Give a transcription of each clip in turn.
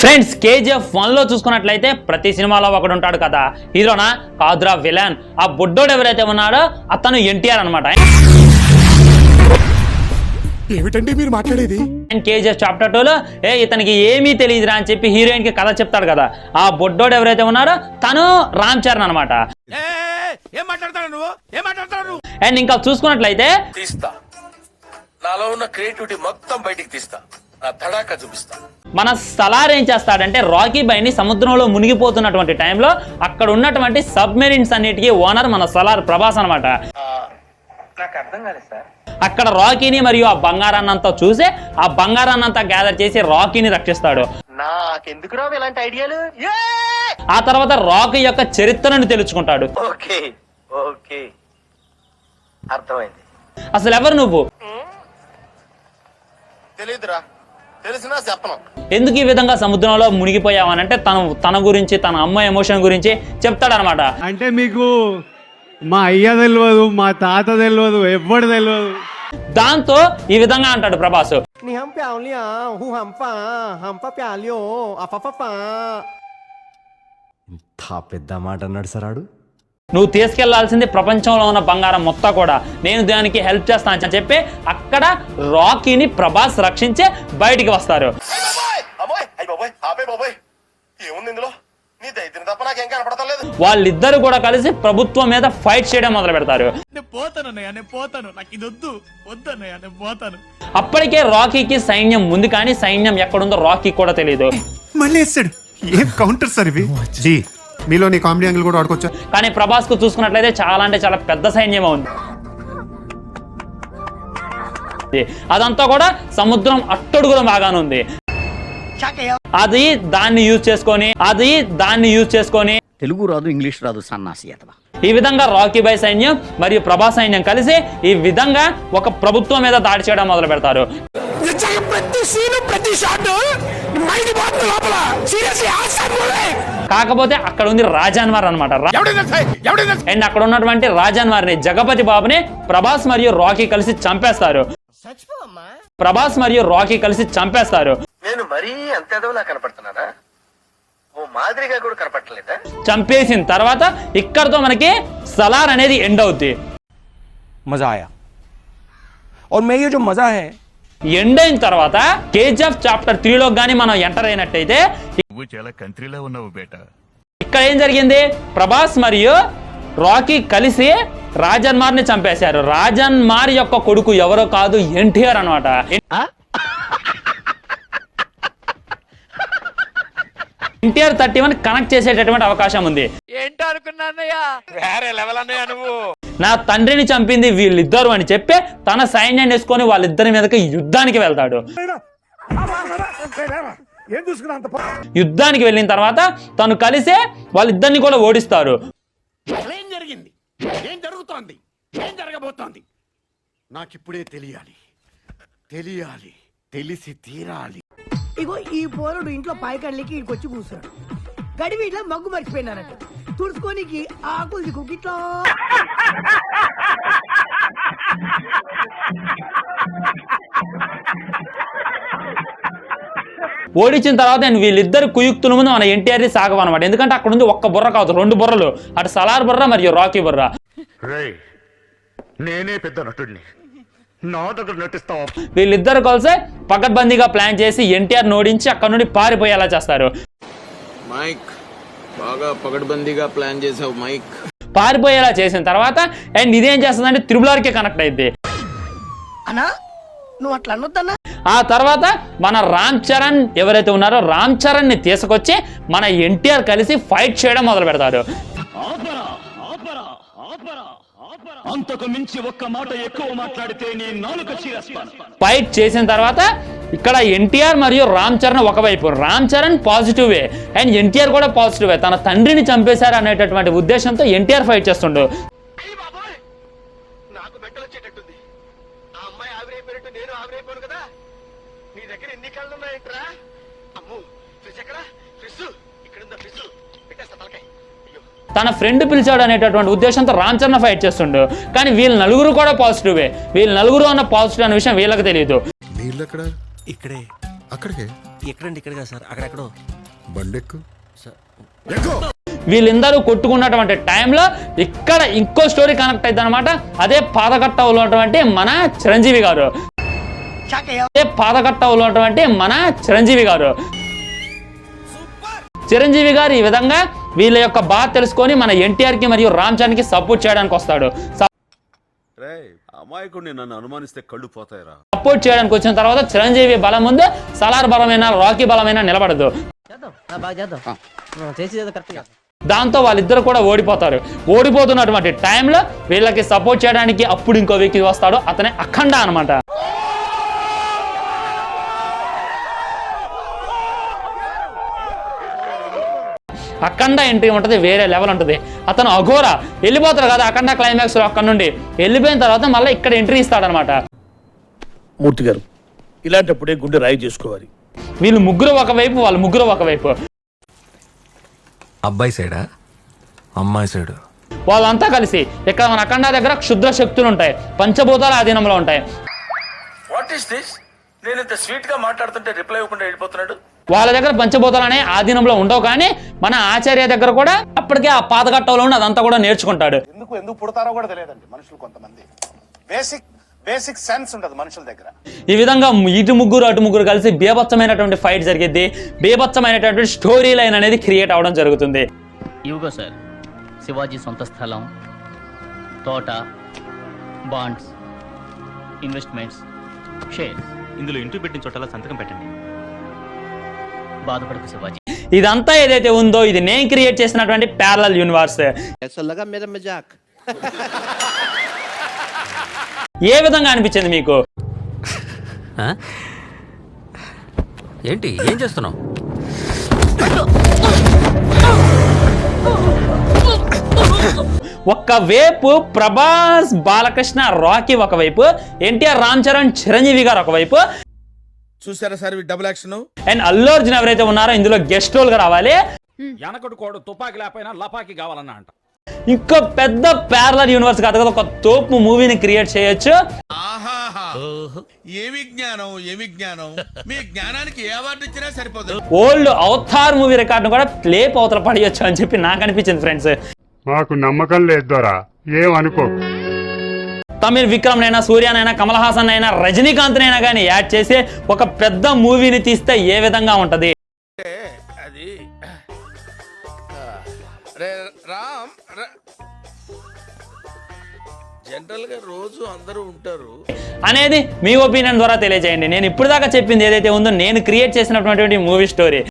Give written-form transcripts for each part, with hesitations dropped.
Friends, KGF 1 లో చూసుకున్నట్లయితే ప్రతి సినిమాలో ఒకడు ఉంటాడు కదా, హీరోనా కాదురా విలన్. ఆ బుడ్డోడు ఎవరైతే ఉన్నాడో అతను ఎన్టీఆర్ అనమాట. ఏమిటండి మీరు మాట్లాడేది? అండ్ KGF చాప్టర్ 2 లో ఇతనికి ఏమీ తెలియదురా అని చెప్పి హీరోయిన్ కి కథ చెప్తాడు కదా, ఆ బుడ్డోడు ఎవరైతే ఉన్నాడో తను రామ్ చరణ్ అనమాట. అండ్ ఇంకా చూసుకున్నట్లయితే నాలో ఉన్న క్రియేటివిటీ మొత్తం బయటికి తీస్తా, నా తడాకా చూపిస్తా. మన సలార్ ఏం చేస్తాడంటే రాకీ బాయ్ ని సముద్రంలో మునిగిపోతున్నటువంటి టైంలో అక్కడ ఉన్నటువంటి సబ్మెరీన్స్ అన్నిటికీ ఓనర్ మన సలార్ ప్రభాస్ అనమాట. నాకు అర్థం కాలేదు సార్. అక్కడ రాకీని మరియు ఆ బంగారాన్నంతా చూసి ఆ బంగారాన్నంతా గ్యాదర్ చేసి రాకీని రక్షిస్తాడు. నాకెందుకు రావు ఇలాంటి ఐడియాలు? ఆ తర్వాత రాకీ యొక్క చరిత్రను తెలుసుకుంటాడు. ఓకే ఓకే అర్థమైంది. అసలు ఎవరు నువ్వు? తెలీదురా, తెలిసినా చెప్పను. ఎందుకు ఈ విధంగా సముద్రంలో మునిగిపోయావనంటే తన గురించి, తన అమ్మ ఎమోషన్ గురించి చెప్తాడనమాట. అంటే మీకు మా అయ్య తెలియదు, మా తాత తెలియదు, ఎవ్వడు తెలియదు. దాంతో ఈ విధంగా అంటాడు ప్రభాస్, ఇంత పెద్ద మాట అన్నాడు సార్ ఆడు. నువ్వు తీసుకెళ్లాల్సింది ప్రపంచంలో ఉన్న బంగారం మొత్తం కూడా, నేను దానికి హెల్ప్ చేస్తాను అని చెప్పి అక్కడ రాకీని ప్రభాస్ రక్షించి బయటికి వస్తారు. వాళ్ళిద్దరు కూడా కలిసి ప్రభుత్వం మీద ఫైట్ చేయడం మొదలు పెడతారు. అప్పటికే రాకీకి సైన్యం ఉంది, కానీ సైన్యం ఎక్కడుందో రాకీ కూడా తెలియదు. మళ్ళీ ఏం కౌంటర్ సార్ ఇవి? మీలో నీ కామెడీ యాంగిల్ కూడా ఆడుకోవచ్చా? కానీ ప్రభాస్ కు చూసుకున్నట్లయితే చాలా అంటే చాలా పెద్ద సైన్యం ఉంది. అదంతా కూడా సముద్రం అట్టడుగులో బాగానే ఉంది. అది దాన్ని యూజ్ చేసుకొని తెలుగు రాదు, ఇంగ్లీష్ రాదు, సన్నాసి అతవా. ఈ విధంగా రాకీ బాయ్ సైన్యం మరియు ప్రభాస్ సైన్యం కలిసి ఈ విధంగా ఒక ప్రభుత్వం మీద దాడి చేయడం మొదలు పెడతారు. కాకపోతే అక్కడ ఉంది రాజాన్వార్ అనమాట. అండ్ అక్కడ ఉన్నటువంటి రాజాన్వార్ని, జగపతి బాబుని ప్రభాస్ మరియు రాకీ కలిసి చంపేస్తారు. నేను మరీ అంత ఎదవలా కనపడుతున్నానా? ఓ మాదిరిగా కూడా కనపడలేదా? చంపేసిన తర్వాత ఇక్కడతో మనకి సలార్ అనేది ఎండ్ అవుద్ది. మజా ఆయా. और मैं ये जो मजा है ఎండ్ అయిన తర్వాత KGF చాప్టర్ 3 లో గానీ మనం ఎంటర్ అయినట్టయితే చాలా కంట్రీలో ఉన్నావు బేటా. ఇక్కడ ఏం జరిగింది? ప్రభాస్ మరియు రాకీ కలిసి రాజన్మార్ ని చంపేశారు. రాజన్మార్ యొక్క కొడుకు ఎవరో కాదు, ఎన్టీఆర్ అనమాట. ఎన్టీఆర్ 31 కనెక్ట్ చేసేటటువంటి అవకాశం ఉంది. నా తండ్రిని చంపింది వీళ్ళిద్దరు అని చెప్పి తన సైన్యాన్ని వేసుకొని వాళ్ళిద్దరి మీదకి యుద్ధానికి వెళ్తాడు. యుద్ధానికి వెళ్ళిన తర్వాత తను కలిసే వాళ్ళిద్దరిని కూడా ఓడిస్తారు. ఏం జరిగింది? ఏం జరుగుతోంది? ఏం జరగబోతోంది? నాకిప్పుడే తెలియాలి, తెలిసి తీరాలి. ఇగో ఈ పోరుడు ఇంట్లో పాయకళ్ళకి ఇంకొచ్చి కూర్చున్నాడు. గడివి ఇట్లా మగ్గు మర్చిపోయినారంట. తుడుచుకోనికి ఆకులు దిక్కు ఇట్లా ఓడించిన తర్వాత వీళ్ళిద్దరు కుయుక్తుల ముందు మన ఎన్టీఆర్ సాగవు అనమాట. ఎందుకంటే అక్కడ ఉంది ఒక్క బుర్ర కాదు, 2 బుర్రలు, అటు సలార్ బుర్ర మరియు రాకీ బుర్ర. నేనే పెద్ద నటుడిని, నా దగ్గర నటిస్తావా? వీళ్ళిద్దరు కలిసి పకడ్బందీగా ప్లాన్ చేసి ఎన్టీఆర్ ఓడించి అక్కడ నుండి పారిపోయేలా చేస్తారు. మైక్ బాగా పకడ్బందీగా ప్లాన్ చేసావు మైక్. పారిపోయేలా చేసిన తర్వాత అండ్ ఇదేం చేస్తుందంటే త్రిబులార్కే కనెక్ట్ అయింది. అన్నా నువ్వు అట్లా అనొద్దన్నా. ఆ తర్వాత మన రామ్ చరణ్ ఎవరైతే ఉన్నారో రామ్ చరణ్ ని తీసుకొచ్చి మన ఎన్టీఆర్ కలిసి ఫైట్ చేయడం మొదలు పెడతారు. అంతకు మించి ఒక్క మాట ఎక్కువ మాట్లాడితే నీ నాలుక చీరేస్తాను. ఫైట్ చేసిన తర్వాత ఇక్కడ ఎన్టీఆర్ మరియు రామ్ చరణ్ ఒకవైపు, రామ్ చరణ్ పాజిటివే అండ్ ఎన్టీఆర్ కూడా పాజిటివే. తన తండ్రిని చంపేశారు అనేటటువంటి ఉద్దేశంతో ఎన్టీఆర్ ఫైట్ చేస్తుండు. నాకు మెట్టలు వచ్చేటట్టుంది. ఆ అమ్మాయి ఆవిరైపోయినట్టు నేను ఆవిరైపోను కదా. నీ దగ్గర ఎన్ని కళ్ళు ఉన్నాయంట్రా? అమ్మో, ఫ్రిజ్ ఎక్కడ? ఫ్రిజ్ ఇక్కడుందా? ఫ్రిజ్ పెట్టేస్తా తలకాయ. తన ఫ్రెండ్ పిలిచాడు అనేటటువంటి ఉద్దేశంతో రామ్ చరణ్ ఫైట్ చేస్తుండు. కానీ వీళ్ళ నలుగురు కూడా పాజిటివే. వీళ్ళ నలుగురు అన్న పాజిటివ్ అనే విషయం వీళ్ళకి తెలియదు. మీ ఇల్లు ఎక్కడ? ఇక్కడే. అక్కడికే. ఎక్కడండి? ఇక్కడగా సార్, అక్కడెక్కడో. బండెక్కు. వీళ్ళందరూ కొట్టుకున్నటువంటి టైంలో ఇక్కడ ఇంకో స్టోరీ కనెక్ట్ అయింది అనమాట. అదే పాదకట్టలో ఉన్నటువంటి మన చిరంజీవి గారు. చిరంజీవి గారు ఈ విధంగా వీళ్ళ యొక్క బాధ తెలుసుకొని మన ఎన్టీఆర్ కి మరియు రామ్ చరణ్ కి సపోర్ట్ చేయడానికి వస్తాడు. అమాయకుడిని నన్ను అనుమానిస్తే కళ్ళు పోతాయిరా. సపోర్ట్ చేయడానికి వచ్చిన తర్వాత చిరంజీవి బలం ముందు సలార్ బలమైన రాకీ బలమైన నిలబడదు. దాంతో వాళ్ళిద్దరు కూడా ఓడిపోతారు. ఓడిపోతున్నటువంటి టైంలో వీళ్ళకి సపోర్ట్ చేయడానికి అప్పుడు ఇంకో వ్యక్తి వస్తాడు. అతనే అఖండ అనమాట. అఖండ ఎంట్రీ ఉంటుంది, వేరే లెవెల్ ఉంటుంది. అతను అఘోర వెళ్ళిపోతారు కదా అఖండ క్లైమాక్స్ లో. అక్కడ నుండి వెళ్ళిపోయిన తర్వాత మళ్ళీ ఇక్కడ ఎంట్రీ ఇస్తాడనమాట. మూర్తి గారు, ఇలాంటప్పుడే గుండె రాయి చేసుకోవాలి. వీళ్ళు ముగ్గురు ఒకవైపు, వాళ్ళు ముగ్గురు ఒకవైపు. అబ్బాయి సైడా అమ్మాయి సైడు? వాళ్ళంతా కలిసి ఇక్కడ మన అఖండ దగ్గర క్షుద్ర శక్తులు ఉంటాయి, పంచభూతాల ఆధీనంలో ఉంటాయి. What is this? నేను ఇంత స్వీట్ గా మాట్లాడుతుంటే రిప్లై ఇవ్వకుండా వెళ్ళిపోతున్నాడు. వాళ్ళ దగ్గర పంచభూతాలు అనే ఆధీనంలో ఉండవు, కానీ మన ఆచార్య దగ్గర కూడా అప్పటికే ఆ పాతగట్టంలో ఉండి అదంతా కూడా నేర్చుకుంటాడు. ఎందుకు పుడతారో కూడా తెలియదండి మనుషులు కొంతమంది. బేసిక్ సెన్స్ ఉండదు మనుషుల దగ్గర. ఈ విధంగా ఇటు ముగ్గురు అటు ముగ్గురు కలిసి బీభత్సమైనటువంటి ఫైట్ జరిగింది. బీభత్సమైనటువంటి స్టోరీ లైన్ అనేది క్రియేట్ అవడం జరుగుతుంది. ఇవిగో సార్, శివాజీ సొంత స్థలం, తోట, బాండ్స్, ఇన్వెస్ట్మెంట్స్, షేర్స్. ఇందులో ఇంటూ పెట్టిన చోటలా సంతకం పెట్టండి. బాధపడకు శివాజీ. ఇదంతా ఏదైతే ఉందో ఇది నేను క్రియేట్ చేసినటువంటి ప్యారలల్ యూనివర్స్. ఏ విధంగా అనిపించింది మీకు? ఏంటి ఏం చేస్తున్నావు? ఒక్కవైపు ప్రభాస్, బాలకృష్ణ, రాకీ ఒకవైపు, ఎన్టీఆర్, రామ్ చరణ్, చిరంజీవి గారు ఒకవైపు, చూసారా sir double action. And Allu Arjun ఎవరైతే ఉన్నారో ఇందులో గెస్ట్ రోల్ గా రావాలి. వెనకడు కోడు తుపాకి లేకపోయినా లపాకి కావాలన్నా అంట. ఇంకో పెద్ద ప్యారలల్ యూనివర్స్ కాదు కదా, ఒక తోపు మూవీని క్రియేట్ చేయొచ్చు. ఏమి జ్ఞానం మీ జ్ఞానానికి ఏ అవార్డు ఇచ్చినా సరిపోదు. ఓల్డ్ అవతార్ మూవీ రికార్డును కూడా ప్లే అవతల పడేయచ్చు అని చెప్పి నాకు అనిపించింది ఫ్రెండ్స్. మాకు నమ్మకం లేదు దొరా, ఏమనుకో. తమిళ్ విక్రమ్ నైనా, సూర్యనైనా, కమల్ హాసన్ అయినా, రజనీకాంత్ అయినా కానీ యాడ్ చేసి ఒక పెద్ద మూవీని తీస్తే ఏ విధంగా ఉంటది? అది రామ్ జనరల్ గా రోజు అందరూ ఉంటారు అనేది మీ ఒపీనియన్ ద్వారా తెలియజేయండి. నేను ఇప్పుడు దాకా చెప్పింది ఏదైతే ఉందో నేను క్రియేట్ చేసినటువంటి మూవీ స్టోరీ.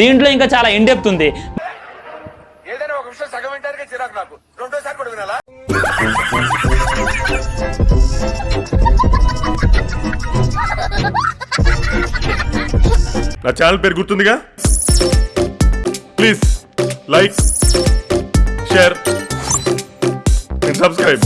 దీంట్లో ఇంకా చాలా ఇన్డెప్త్ ఉంది. ఏదైనా ఒక విషయం సగం వింటానికి చిరాకు నాకు. రెండోసారి కూడా వినాలా? నా ఛానల్ పేరు గుర్తుందిగా? Please like, share and subscribe.